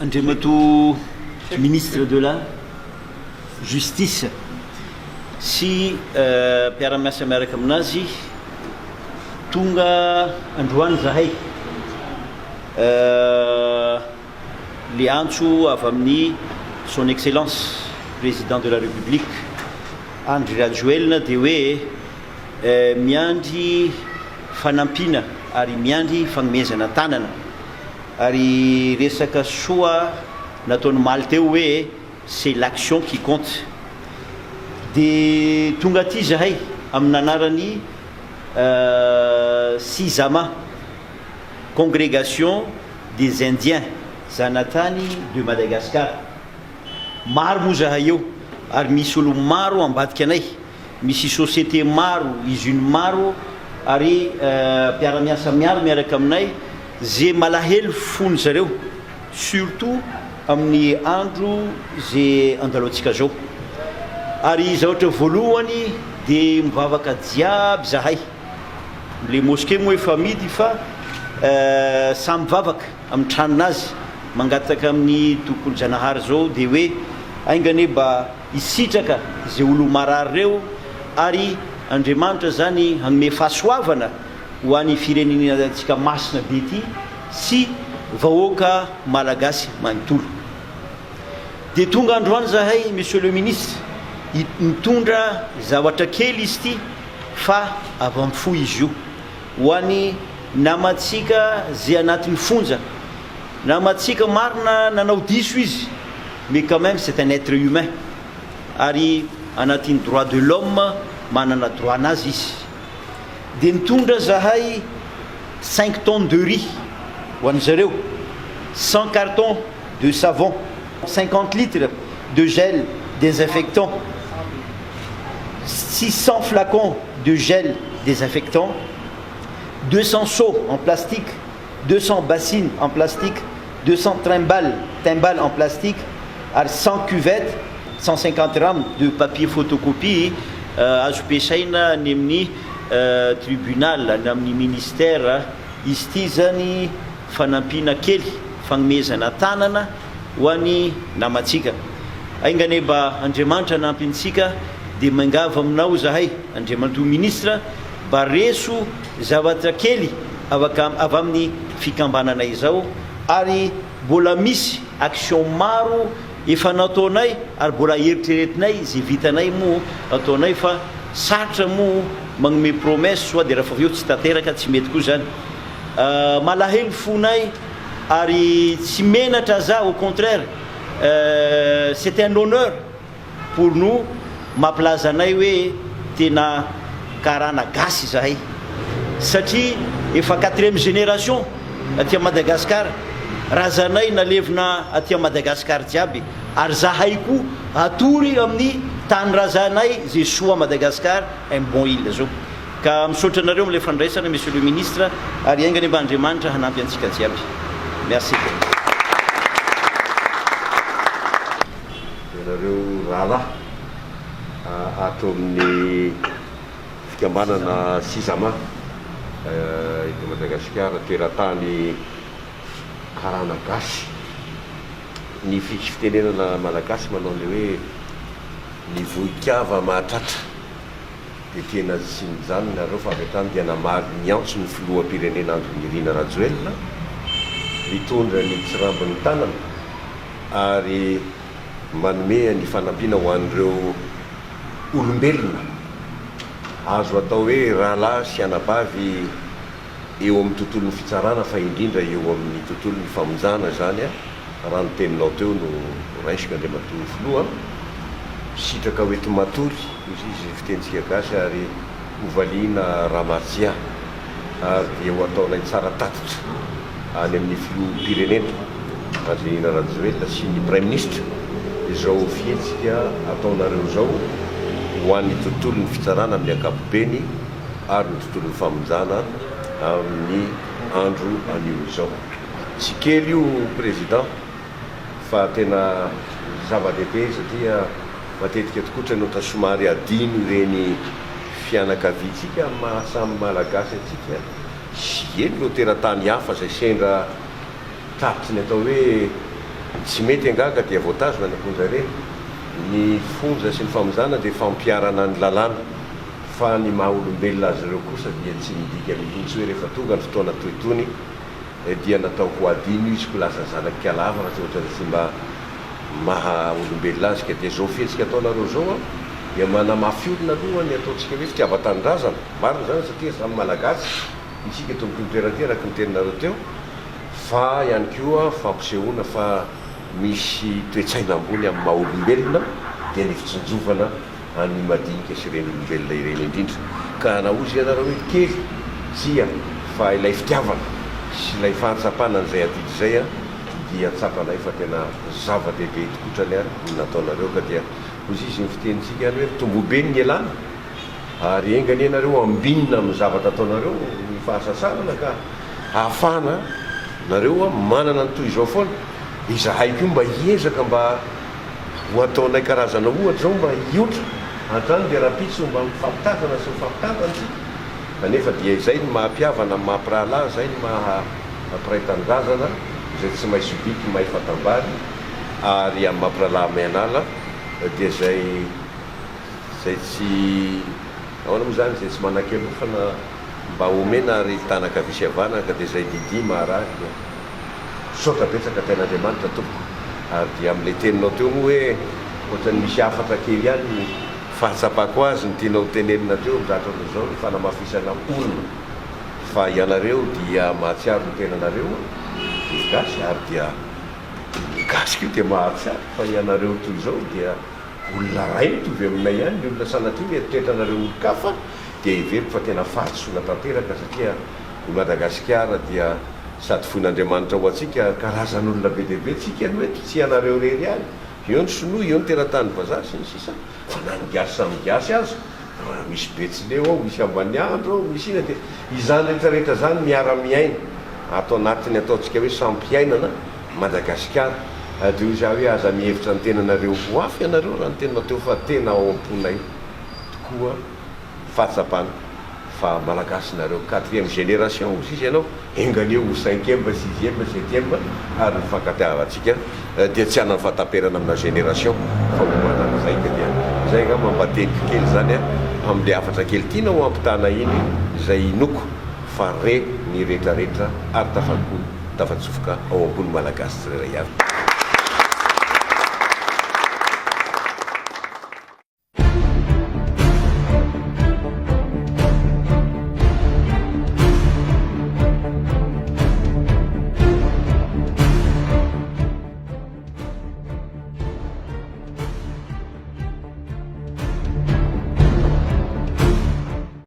Andriamato ministre de la justice sy mpiara-miasa miaraka aminazy tonga androany zahay le antso avy amin'ny son excellence président de la république Andry Rajoelina dia hoe miandry fanampina ary miandry fagnomezana tanana ary resaka soa nataony maly teo hoe c'est l'action qui compte dia tonga aty zahay amin'ny anarany SIZAMA congrégation des indiens zanatany de Madagascar maro moa zahay eo ary misy olo maro ambadika anay misy société maro usine maro ary mpiara-miasa miaro miaraka aminay zay malahelo fony zareo surtout amin'ny andro zay andaloantsika zao ary za ohatra voalohany dia mivavaka jiaby zahay le mosquée moa efa midy fa samy mivavaka amin'ny tranon'azy mangataka amin'ny tompony Janahary zao dia hoe aingane mba hisitraka zay olo marary reo ary Andriamanitra zany hanome fahasoavana ho an'ny firenenantsika masina be ity sy vahoaka malagasy manontolo dia tonga androany zahay monsieur le ministre mitondra zavatra kely izy ity fa avy amin'ny fo izy io ho an'ny namatsika zay anatin'ny fonja namatsika marina nanao diso izy mais quand même c'est un être humain ary anatin'ny droit de l'homme manana droit anazy izy dia nitondra zahay 5 tonnes de riz ho an'ny zareo 100 cartons de savon 50 litres de gel désinfectant 600 flacons de gel désinfectant 200 seaux en plastique 200 bassines en plastique 200 timbales en plastique 100 cuvettes 150 rames de papier photocopie azo pesaina any amin'ny tribunal any amin'ny ministère izy ity zany fanampina kely fagnomezana tanana ho an'ny namatsika aingane mba Andriamanitra nampintsika dia mangava aminao zahay Andriamanito ministre mba reso zavatra kely avy amin'ny fikambananay zao ary mbola misy action maro efa nataonay ary mbola eritreretinay zay vitanay moa ataonay fa sarotra moa magnome promesse soa dia raha fa eo tsy tanteraka tsy mety koa zany malahelo fonay ary tsy menatra za au contraire c'est un honneur pour nous mampilaza anay hoe tena karana gasy zahay satria efa 4e génération aty Madagascar razanay nalevina aty Madagascar jiaby ary zahay koa atory amin'ny tany razanay zay soa Madagascar un bon île zao ka misaotra anareo am'le fandraisana monsieur le ministre ary aingany mba Andriamanitra hanampy antsika jiaby merci nareo rahalahy ato amin'ny fikambanana SIZAMA eto Madagasikara toeratany karana gasy ny fitenenana malagasy manao le hoe ny vohikava mahatratra dia tena sy nyjany nareo fa avy hatrany dia namaly ny antso ny filoham-pirenena Andry Nirina Rajoelina mitondra ny tsirambiny tanana ary manome ny fanampiana ho an'ireo olombelona azo atao hoe rahalahy sy anabavy eo amin'ny tontolon'ny fitsarana fa indrindra eo amin'ny tontolon'ny famonjana zany raha ny teninao teo no raisika Andriamato filoha sitraka hoety matory izy fitentsika gasy ary hovaliana Ramatsia ary dia ho ataonay tsara tatitra any amin'ny filoham-pirenena Andry Nirina Rajoelina sy ny prime ministre izao fihetsika ataonareo zao ho an'ny tontolon'ny fitsarana amin'ny ankapobeny ary ny tontolon'ny famonjana amin'ny andro anio izao tsy kely io président fa tena zava-dehibe satria matetika tokotra no tasomary adino ireny fianakaviantsika mahasamy malagasy atsika sy eny no teratany hafa zay sendra tapitsy ny atao hoe tsy mety angaka dia voatazona ny akonjare ny fonja sy ny famozana dia fampiarana ny lalàna fa ny maha olombelona azy ireo kosa dia tsy midika mihitsy hoe rehefa tonga ny fotoana toitony dia natao ho adino izy ko lasa zanakalava raha tsy ohatra tsy mba maha olombelona azy ka dia zao fihetsika ataonareo zao a dia manamafy olona aloha ny ataontsika hoe fitiava-tanindrazana marina zany satria samy malagasy isika tombokontoeraty araky ny teninareo teo fa ihany koa fampisehoana fa misy toetsaina ambony amin'ny maha olombelona dia ny fitsinjovana any madinika sy ireny olombelona ireny indrindra ka naozy ianareo hoe kely tsia fa ilay fitiavana sy ilay fahatsapana n'izay adidy zay a dia tsapanay fa tena zava-dehibe tokotrany ary nataonareo ka dia ozy izy ny fitenitsika any hoe tombobe ny elana ary engany ianareo ambinina amin'ny zavatra ataonareo ny fahasasarana ka ahafahana nareo a manana ny toy izao foana izahay ko mba hiezaka mba ho ataonay karazana ohatra zao mba hiotra antrany dia rapitso mba mifampitazana sy mifampitazana sy kanefa dia izay ny mahampiavana mahampirahalahy zay ny mahampiray-tanindrazana zay tsy mahay sobiky mahay fatambary ary amin'ny mampirahalahy mainala dia zay tsy ahoana moa zany zay tsy manan-kelofana mba omena ary tanaka visy avana ka dia zay didi maharahy dia saotra betsaka tain'Andriamanitra tompoko ary dia amin'ilay teninao teo moa hoe ohatrany misy afatra kely ihany fahatsapako azy ny tianao tenenina teo mizatra zao ny fanamafisana olona fa ianareo dia mahatsiaro ny tenanareo dia gasy ary dia gasy kio dia mahatsiaro fa ianareo toy izao dia olona ray mitovy aminay ihany ny olona sanatria mieritrretranareo olo-kafa dia iveriko fa tena fahatsoana tanteraka satria i Madagasikara dia sady fon'Andriamanitra ho atsika karazan'olona be dehibe tsika ny hoe tsy ianareo rery ihany eo ny sinoa eo ny teratany vazaha sy ny sisa fa na nigasy samy gasy azy misy betsileo ao misy ambaniandro ao misy ina dia izany rehetrarehetra zany miara-miaina atao anatiny ataontsika hoe sampiainana Madagasikara dia io za hoe aza mihevitra ny tenanareo ho afy ianareo raha ny tenanao teo fa tena ao am-ponay tokoa fahatsapana fa malagasy nareo 4e génération izy izy ianao enganeo ho 5e 6e 7e ary mifankatiavatsika dia tsy hanany fahataperana amina génération fa homanana zay ka dia zay nga mambateniky kely zany a amin'le afatra kely tiana ho ampitana iny zay inoko fa re ny rehetrarehetra ary tafatsofoka ao ambony malagasy tsirairay avy